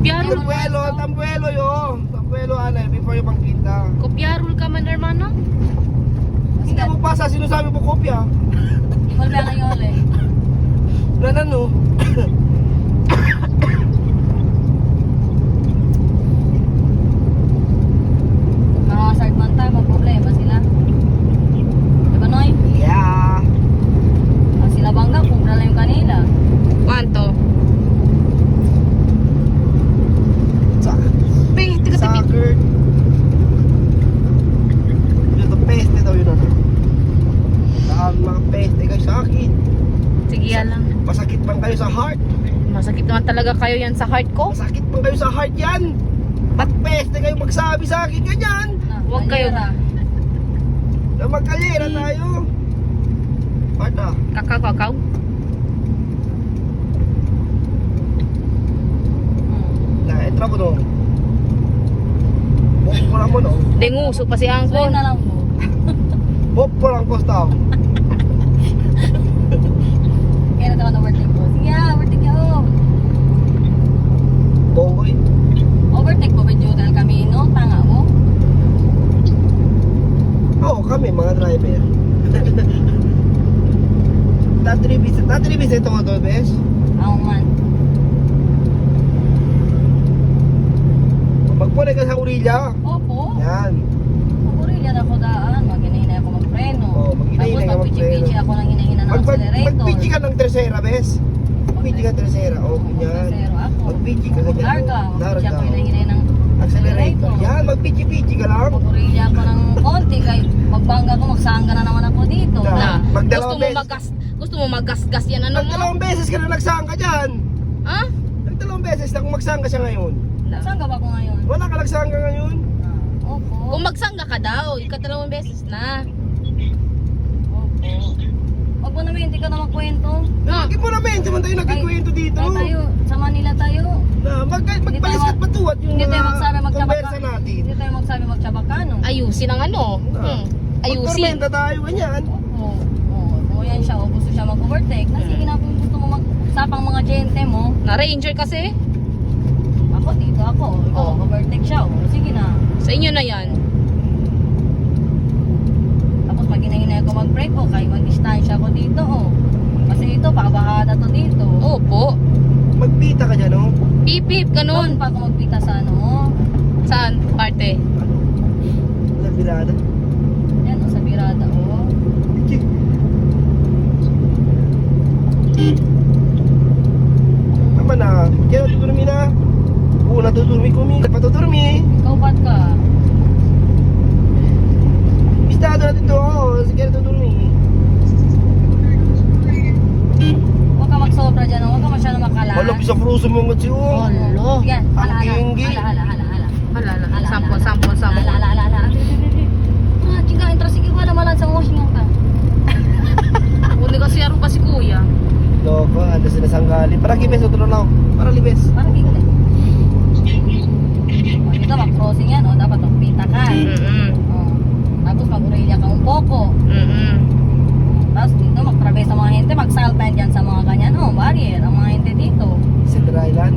Kopyarol. Tambuelo yo. Tambuelo ana, before yung bangkita. Kopyarol ka man, hermano. Hindi mo pasa, sino sabi mo kopya? Ikaw ba ngayon ulit? Nanan no? Mga start man tayo, problema sila. Diba Noy? Yeah. Sila bangga, kubra lang yung kanila. Kwanto? Ping, tiga tipid. Soccer. Yung peste daw yun ano. Ang mga peste kayo sa akin. Sige, yan lang. Masakit bang kayo sa heart? Masakit naman talaga kayo yan sa heart ko. Masakit bang kayo sa heart yan? Ba't peste kayo magsabi sa akin ganyan? Huwag kayo. Na magkalera tayo. Pata. Kakakaw. Na, entra ko no. Bop mo lang mo no. Denguso pa si So yun Angkon. na lang po. Bop mo lang posta. Kaya na na overtake ko. Sige overtake niya oh. Bongoy. Overtake mo medyo dahil kami no? Tanga mo. Oo, kami mga driver. Tatribis ito ko doon, bes. Ako man. Magpunay ka sa Urilla. Opo. Yan. Pagurili na ako daan. Mag-hinahinay ako magpreno. Oo, mag-hinahinay ka Tapos pag-pichi-pichi ako nang hinahina ng accelerator. Mag-pichi ka ng tercera, bes. Mag-pichi ka tercera. Oo, yan. Zero ako. Mag-pichi ka ganyan. Larga. Pichi ako oo. hinahinay ng Accelerator. Yan, mag-pichi-pichi ka lang. Pagurili ako ng konti. Kay magbangga ko, magsangga na naman ako dito. Na. Na, Magdalawang gusto mo magasgas yan ano mo? Nagdalawang beses ka na nagsangka dyan. Ha? Nagdalawang beses na kung magsangka siya ngayon. Sangga ba ako ngayon? Wala ka nagsangka ngayon. Opo. Kung magsangga ka daw, ikatalawang beses na. Opo. Wag mo naman, hindi ka na magkwento. Ah, Bakit mo naman, di man tayo nagkikwento dito. Kaya tayo, sa Manila tayo. Na, magbalis tayo at patuwat yung Hindi tayo mga magsabi konversa natin. Hindi tayo magsabi magtsabakano. ayusin ang ano. Ayusin. Magtormenta tayo, ganyan. Opo. Oo, yan siya. O gusto siya mag-overtake. Sige na kung gusto mo magsapang mga gente mo. Na ranger kasi. Ako dito ako. Ikaw Oo. mag-overtake siya. O, sige na. Sa inyo na yan. Tapos pag hinahinay ko mag-brake ko, kaya mag-distansya ko dito. O. Kasi ito, pakabahada to dito. Opo. Magpita ka dyan, no? Pip pip, Noon ganun. pa ako magpita sa ano mo. Saan? Parte? Sa birada. Yan o, sa birada o. Tama na. Kaya natutulmi na. Oo, natutulmi kumi. Patutulmi. Ikaw ba't ka? Bistado natin to. Oo, kaya natutulmi. Huwag ka magsobra dyan. Huwag ka masyado makalas. Wala, bisa fruso mo nga siyo. Alo. Yan, Ang hala, tinggi. hala. Hala. Sampol. Hala. Ah, chinga, entra sige wala malan sa washing ka. Hindi kasi araw pa si kuya. Loko, anda sila sanggali. Para kibes, otro lang. Para libes. Parang gigil. O, dito mag-crossing yan. O, dapat magpita ka. O, tapos mag-urelya ka un poco. Tapos dito magtrabe sa mga hente. Mag-saltan dyan sa mga ganyan. O, barrier. Ang mga hente dito. Silver Island.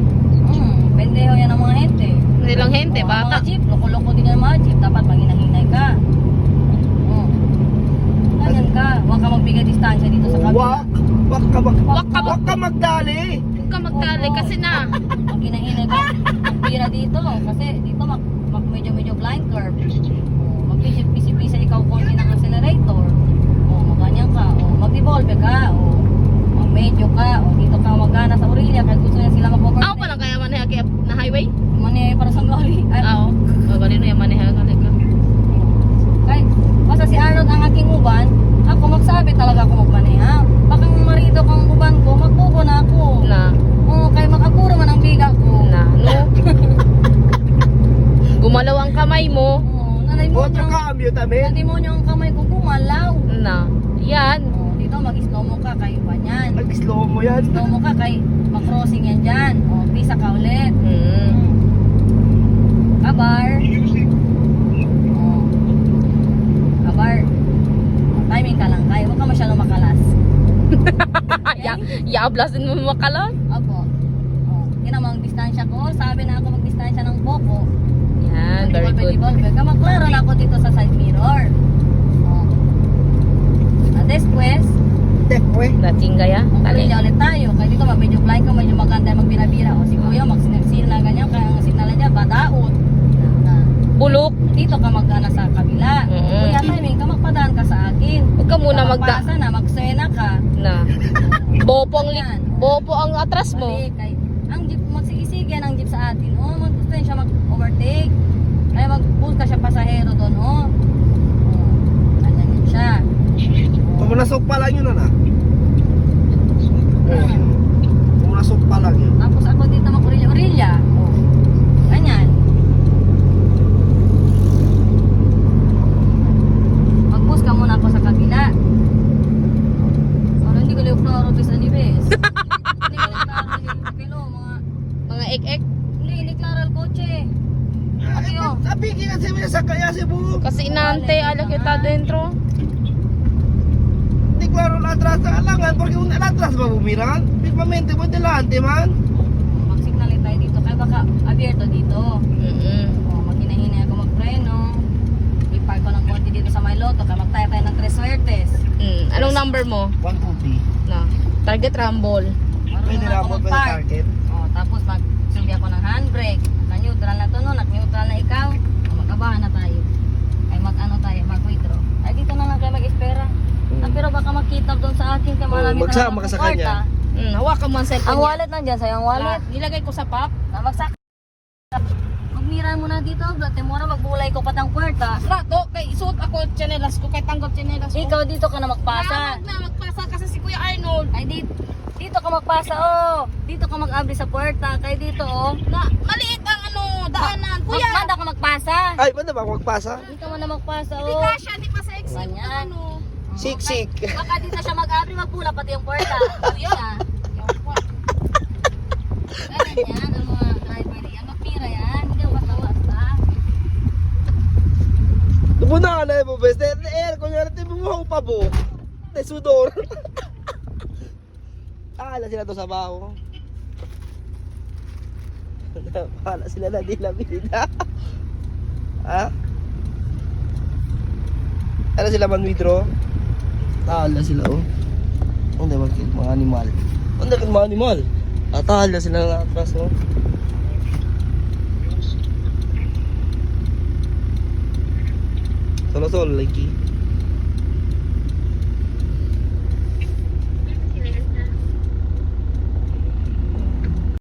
Pendeho yan ang mga hente. Nilang hente, O, ang bata. mga jeep. Loko-loko din yung mga jeep. Dapat maghinay ka. O. Ganyan ka. Huwag ka magbigay distansya dito sa kabila. Wak ka magdali. Huwag ka magdali kasi na. Pag hinahinay ka, magpira dito. Kasi dito medyo blind curve. O, magpisi-pisa ikaw konti ng accelerator. O, maganyan ka. O, mag-devolve ka. O, mag-medyo ka. O, dito ka magana sa Aurelia. Kahit gusto niya sila mag-overtake. Ako pa lang kaya maneha kaya na highway? Mani para sa lorry. Ay, Oo. Gagalino yung maneha ka. Kahit, basta si Arnold ang aking uban, ako magsabi talaga ako magmaneha. Baka marido kang uban ko, magbuko na ako. Na. O, kaya makapuro man ang biga ko. No? Gumalaw ang kamay mo. O, nanay mo Otro cambio también. Nadimonyo ang kamay ko gumalaw. Na. Yan. O, dito mag-slow mo ka kay ba yan. Nag-slow mo yan. Slow mo ka kay mag-crossing yan dyan. O, pisa ka ulit. Kabar. O, kabar. O, timing ka lang kay. Huwag ka masyadong makalas. Yaablasin mo makalan. Opo. O, yun ang mga distansya ko. Sabi na ako diferensya ng boko. Yan, very good. Devolver ka, magklaro na ako dito sa side mirror. Oh. Después, Dekwe. Dating gaya. magpili ulit tayo. Kaya dito, medyo blind ka, medyo maganda yung magbinabira. O si Kuya, magsinil na ganyan, kaya ang signal niya, badaot. Bulok. Dito ka magana sa kabila. Kuya, timing ka, magpadaan ka sa akin. Huwag ka muna magpasa na, magsena ka. Na. Bopo ang atras mo. Mali, kay, ang jeep, magsigisige ang jeep sa atin. Oh, maggusto siya mag-overtake. Kaya mag-pull ka siya pasahero doon, oh. Ganyan yun siya. Pumunasok pa lang yun, ana. Pumunasok pa lang yun. Tapos ako dito mag-urilya-urilya. Oh. Ganyan. Mag-push ka muna ako sa kabila. So, hindi ko liw florobis anibes. Hindi ko liw florobis. Pero, Mga ek-ek. hindi klaro ang kotse. Ate, oh. Sabi ka kasi may sakaya si Bu. Kasi inante, ala kita dentro. Di klaro na atras sa alangan porque kung atras ba bumiran? Firmamente mo delante man. Mag-signal tayo dito. Kaya baka abierto dito. Oh, maghinahinay ako magpreno. I-park ko ng konti dito sa may loto. Kaya magtaya tayo ng 3 swertes. Anong number mo? 150. Na. Target rumble. Pwede na ako pwede target. Oh, tapos magsubi ako ng handbrake. Na-neutral na to no. Nag-neutral na ikaw. Oh, mag-abahan na tayo. Ay mag-ano tayo. Mag-withdraw. Ay dito na lang kayo mag-espera. Pero baka makita doon sa akin. Kaya marami magsama ka sa kanya. Hawakan mo ang cellphone Ang niya. wallet nandyan sa'yo. Ang wallet. Nilagay ko sa pack. Magsak. Magmira mo na dito. Blate mo na. Magbulay ko patang puwerta. Rato, kay isuot ako tsinelas ko, kay tanggap tsinelas ko. Ikaw dito ka na magpasa. Na magpasa kasi si Kuya Arnold. Ay dito ka magpasa oh. Dito ka mag-abri sa puwerta. Kaya dito oh. Na, maliit ang daanan. Kuya, Manda ka magpasa. Ay, ba ba magpasa? Dito mo na magpasa hindi oh. kasha, hindi pa sa exit. Ganyan. Sik. Baka dito siya mag-abri, magpula pati yung puwerta. Kuya. Ganyan yan, ang mga driver yan. Magpira yan. Hindi yung basta-basta. Lubuna ka na po, best. Kung yan natin bumuhaw pa po. Sudor. Ala sila to sa baho. Ala sila na di labida. Ha? Ala sila man withdraw. Ala sila oh. Ano ba mga animal? Ano ba mga animal? Atala sila nga atras oh. Solo lagi.